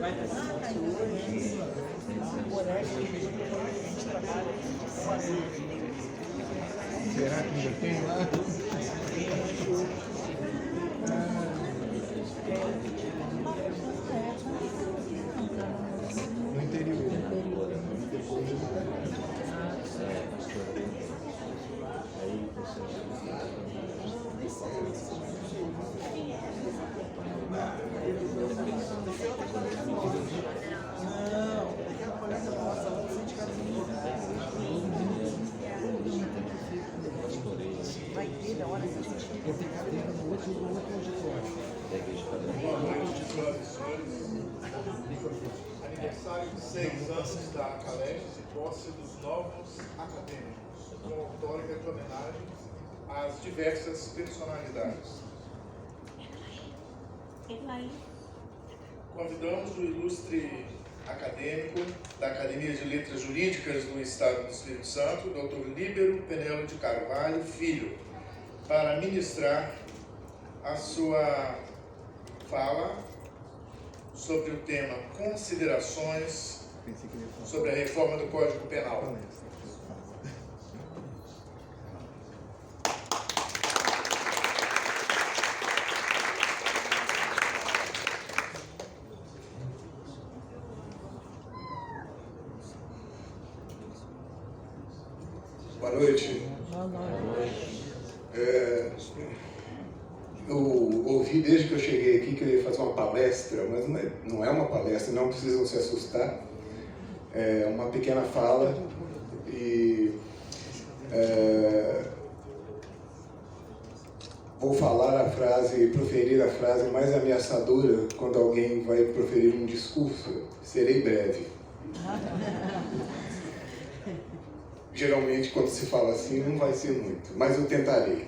Será que ainda tem lá? No interior. Aniversário de 6 anos da Caleste e posse dos novos acadêmicos, com outorga de homenagem às diversas personalidades. Convidamos o ilustre acadêmico da Academia de Letras Jurídicas do Estado do Espírito Santo, Dr. Líbero Penelo de Carvalho Filho, para ministrar a sua fala sobre o tema Considerações sobre a reforma do Código Penal. Boa noite. Eu ouvi desde que eu cheguei aqui que eu ia fazer uma palestra, mas não é uma palestra, não precisam se assustar. É uma pequena fala e vou falar a frase, proferir a frase mais ameaçadora quando alguém vai proferir um discurso. Serei breve. Geralmente, quando se fala assim, não vai ser muito, mas eu tentarei.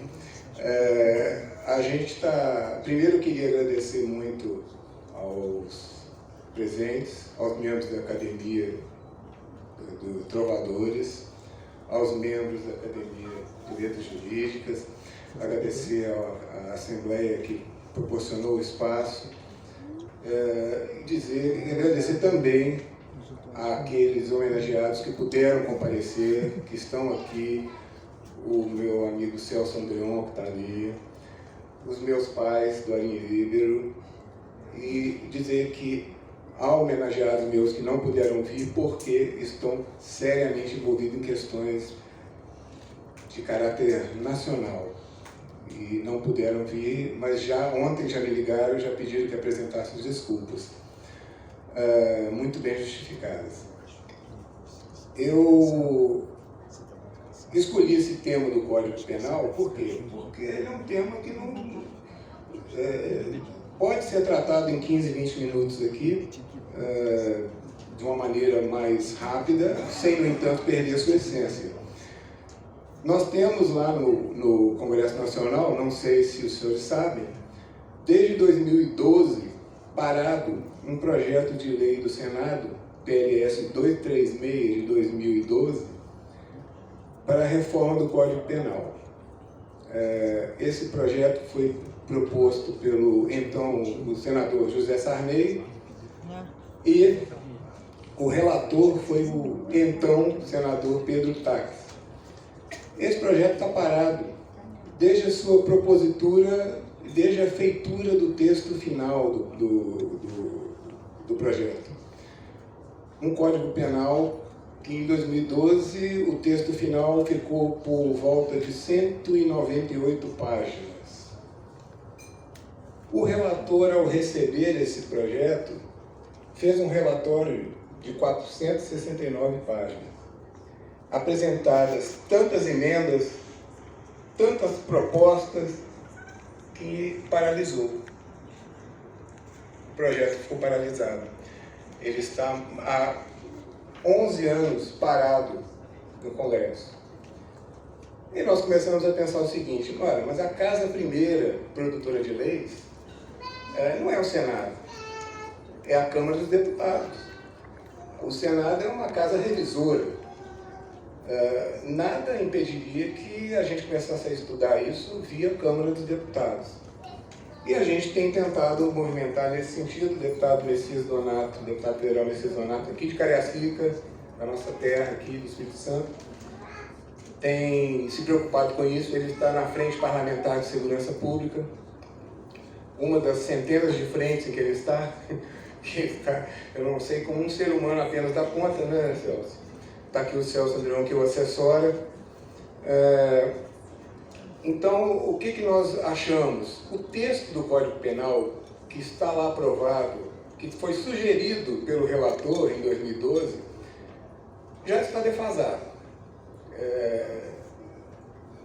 A gente está... Primeiro, eu queria agradecer muito aos presentes, aos membros da Academia do Trovadores, aos membros da Academia de Letras Jurídicas, agradecer à Assembleia que proporcionou o espaço, agradecer também àqueles homenageados que puderam comparecer, que estão aqui, o meu amigo Celso Andreon, que está ali, os meus pais, Dorinha e Líbero, e dizer que há homenageados meus que não puderam vir porque estão seriamente envolvidos em questões de caráter nacional e não puderam vir, mas ontem já me ligaram e já pediram que apresentasse as desculpas, muito bem justificadas. Eu escolhi esse tema do Código Penal, por quê? Porque ele é um tema que não pode ser tratado em 15, 20 minutos aqui, de uma maneira mais rápida, sem, no entanto, perder a sua essência. Nós temos lá no Congresso Nacional, não sei se os senhores sabem, desde 2012, parado um projeto de lei do Senado, PLS 236 de 2012, para a reforma do Código Penal. Esse projeto foi proposto pelo então o senador José Sarney e o relator foi o então senador Pedro Taques. Esse projeto está parado desde a sua propositura, desde a feitura do texto final do projeto. Um Código Penal que em 2012 o texto final ficou por volta de 198 páginas. O relator, ao receber esse projeto, fez um relatório de 469 páginas, apresentadas tantas emendas, tantas propostas, que paralisou. O projeto ficou paralisado. Ele está há 11 anos parado no Congresso. E nós começamos a pensar o seguinte: olha, mas a casa primeira produtora de leis não é o Senado, é a Câmara dos Deputados. O Senado é uma casa revisora. Nada impediria que a gente começasse a estudar isso via Câmara dos Deputados. E a gente tem tentado movimentar nesse sentido. O deputado Messias Donato, o deputado federal Messias Donato, aqui de Cariacica, da nossa terra, aqui do Espírito Santo, tem se preocupado com isso. Ele está na Frente Parlamentar de Segurança Pública, uma das centenas de frentes em que ele está, eu não sei como um ser humano apenas dá conta, né, Celso? Está aqui o Celso Andrão, que o assessora. Então, o que nós achamos? O texto do Código Penal, que está lá aprovado, que foi sugerido pelo relator em 2012, já está defasado.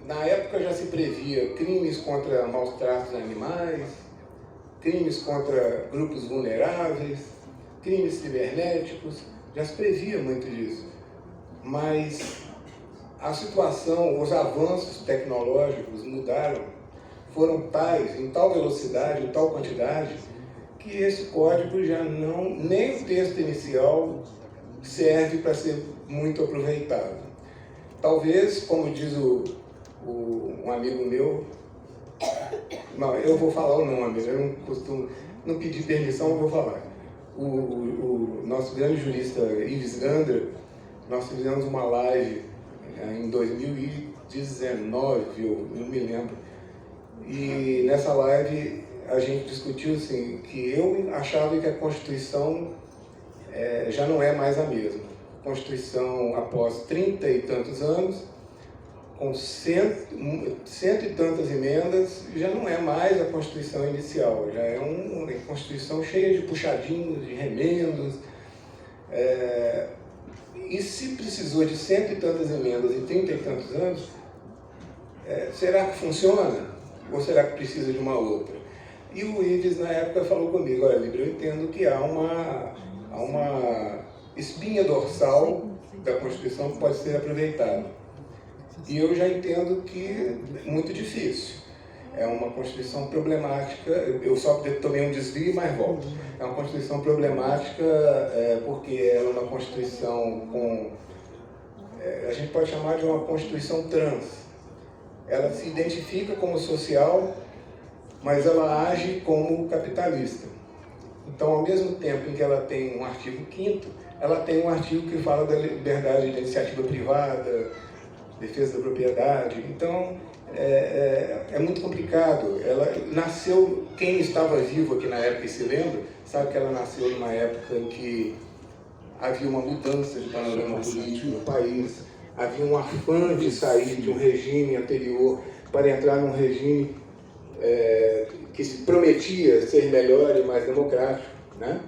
Na época já se previa crimes contra maus tratos a animais, crimes contra grupos vulneráveis, crimes cibernéticos, já se previa muito disso. Mas a situação, os avanços tecnológicos mudaram, foram tais, em tal velocidade, em tal quantidade, que esse código já não, nem o texto inicial serve para ser muito aproveitado. Talvez, como diz um amigo meu, não, eu vou falar o nome, eu não costumo, não pedi permissão, eu vou falar. O nosso grande jurista Yves Gander, nós fizemos uma live em 2019, eu não me lembro, e nessa live a gente discutiu assim, que eu achava que a Constituição já não é mais a mesma. A Constituição, após 30 e tantos anos, com cento e tantas emendas, já não é mais a Constituição inicial, já é uma Constituição cheia de puxadinhos, de remendos. E se precisou de cento e tantas emendas em 30 e tantos anos, será que funciona? Ou será que precisa de uma outra? E o Ives, na época, falou comigo, olha, Libre, eu entendo que há uma espinha dorsal da Constituição que pode ser aproveitada. E eu já entendo que é muito difícil. É uma Constituição problemática, eu só tomei um desvio, mas volto. É uma Constituição problemática porque ela é uma Constituição com... a gente pode chamar de uma Constituição trans. Ela se identifica como social, mas ela age como capitalista. Então, ao mesmo tempo em que ela tem um artigo 5º, ela tem um artigo que fala da liberdade da iniciativa privada, defesa da propriedade. Então, é muito complicado. Ela nasceu, quem estava vivo aqui na época e se lembra, sabe que ela nasceu numa época em que havia uma mudança de panorama político no país, havia um afã de sair de um regime anterior para entrar num regime que se prometia ser melhor e mais democrático, né?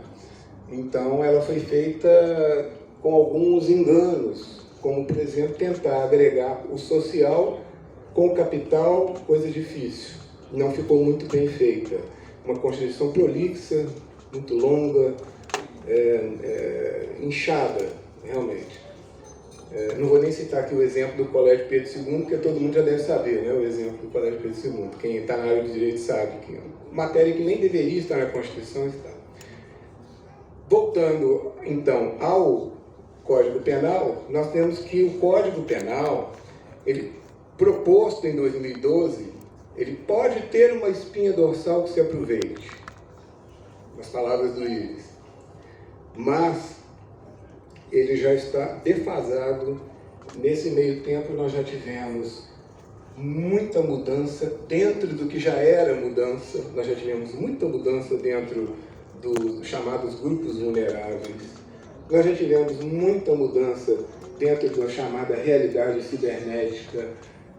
Então ela foi feita com alguns enganos, como, por exemplo, tentar agregar o social com o capital, coisa difícil. Não ficou muito bem feita. Uma Constituição prolixa, muito longa, inchada, realmente. Não vou nem citar aqui o exemplo do Colégio Pedro II, porque todo mundo já deve saber, né? O exemplo do Colégio Pedro II. Quem está na área de direito sabe que é uma matéria que nem deveria estar na Constituição está. Voltando, então, ao Código Penal, nós temos que o Código Penal, ele proposto em 2012, ele pode ter uma espinha dorsal que se aproveite, nas palavras do Ives, mas ele já está defasado. Nesse meio tempo nós já tivemos muita mudança dentro do que já era mudança, nós já tivemos muita mudança dentro dos chamados grupos vulneráveis, nós já tivemos muita mudança dentro da chamada realidade cibernética,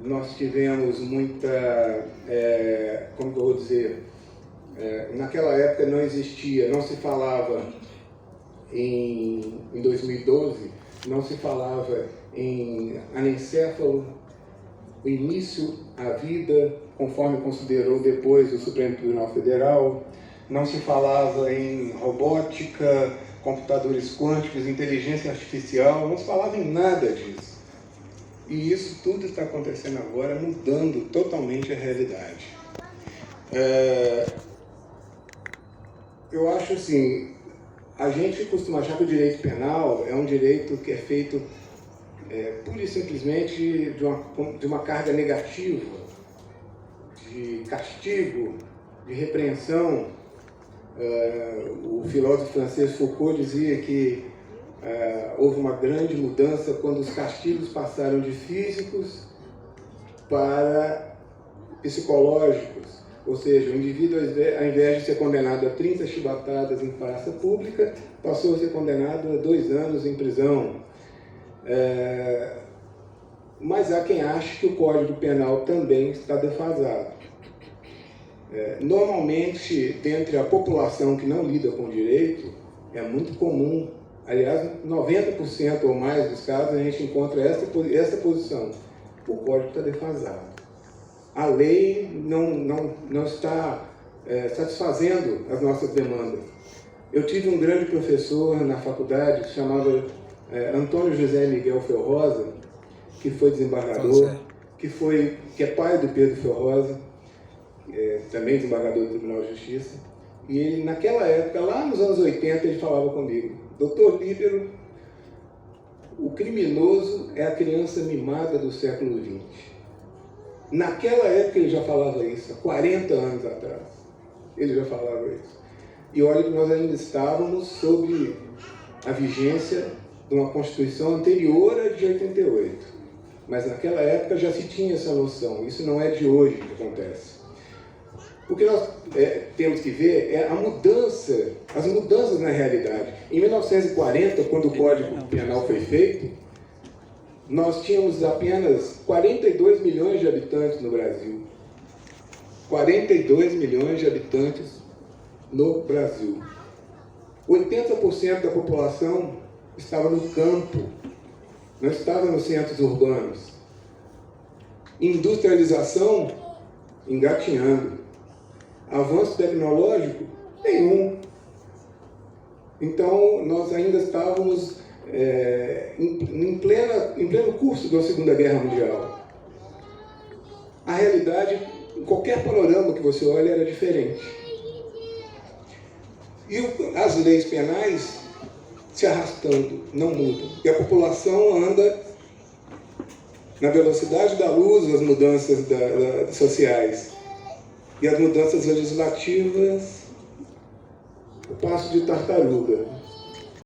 nós tivemos muita, como que eu vou dizer, naquela época não existia, não se falava em 2012, não se falava em anencéfalo, o início à vida, conforme considerou depois o Supremo Tribunal Federal, não se falava em robótica, computadores quânticos, inteligência artificial, não se falava em nada disso. E isso tudo está acontecendo agora, mudando totalmente a realidade. Eu acho assim, a gente costuma achar que o direito penal é um direito que é feito pura e simplesmente de uma carga negativa, de castigo, de repreensão. O filósofo francês Foucault dizia que houve uma grande mudança quando os castigos passaram de físicos para psicológicos. Ou seja, o indivíduo, ao invés de ser condenado a 30 chibatadas em praça pública, passou a ser condenado a 2 anos em prisão. Mas há quem ache que o Código Penal também está defasado. Normalmente, dentre a população que não lida com direito, é muito comum, aliás, 90% ou mais dos casos, a gente encontra essa posição. O Código está defasado. A lei não está satisfazendo as nossas demandas. Eu tive um grande professor na faculdade que se chamava Antônio José Miguel Felrosa, que foi desembargador, que é pai do Pedro Felrosa, também desembargador do Tribunal de Justiça. E ele, naquela época, lá nos anos 80, ele falava comigo: Doutor Líbero, o criminoso é a criança mimada do século XX. Naquela época ele já falava isso, há 40 anos atrás. Ele já falava isso. E olha que nós ainda estávamos sob a vigência de uma Constituição anterior à de 88. Mas naquela época já se tinha essa noção. Isso não é de hoje que acontece. O que nós temos que ver é as mudanças na realidade. Em 1940, quando o Código Penal foi feito, nós tínhamos apenas 42 milhões de habitantes no Brasil. 42 milhões de habitantes no Brasil. 80% da população estava no campo, não estava nos centros urbanos. Industrialização engatinhando. Avanço tecnológico? Nenhum. Então, nós ainda estávamos em pleno curso da Segunda Guerra Mundial. A realidade, em qualquer panorama que você olha, era diferente. E as leis penais se arrastando, não mudam. E a população anda na velocidade da luz, as mudanças sociais. E as mudanças legislativas, o passo de tartaruga.